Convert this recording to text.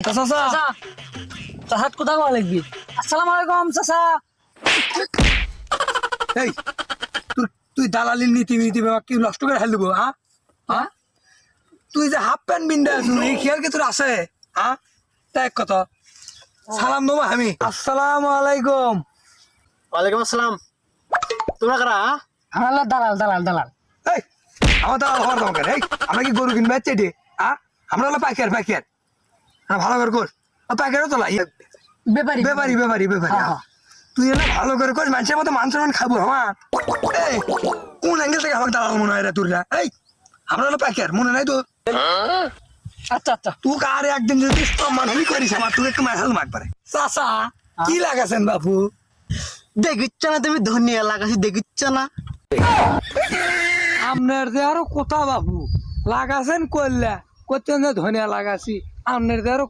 চাচা চাচা চাচাত কথা কওয়া লাগবি। আসসালামু আলাইকুম চাচা। এই তুই দালালির নীতি নীতি কি নষ্ট করে ফেল দেবো হ্যাঁ হ্যাঁ তুই যে হাফ প্যান্ট বিন্দা আছো এই খেয়াল কি তোর আছে হ্যাঁ দেখ কত সালাম দেবো আমি আসসালামু আলাইকুম। ওয়ালাইকুম আসসালাম। তোমরা কারা? আমার দালাল দালাল দালাল। এই আমার দালাল হওয়ার দরকার এই আমরা কি গরু কিনবে চেটে হ্যাঁ আমরা হলো পাইকার পাইকার হ্যাঁ ভালো করে কর পাইকারও তো লাই ব্যাপারী ব্যাপারি ব্যাপারি ব্যাপারি হ্যাঁ, হ্যাঁ। তুই এনে ভালো করে কর মানুষের মতো মান সম্মান খাবো আমার এই কোন অ্যাঙ্গেল থেকে আমাকে দালাল মনে হয় রে তোর এই আমরা হলো পাইকার মনে নাই তো আচ্ছা আচ্ছা তুই আর একদিন যদি সম্মান হলি করিস আমার তুই একটু মার মার পারে চাচা কি লাগাছেন বাপু দেখিচ্ছ না তুমি ধনিয়া লাগাছি দেখিচ্ছ না? আপনার যে আরো কোথা বাবু লাগাছেন করলে করতেন যে ধনিয়া লাগাছি আপনার যে আরো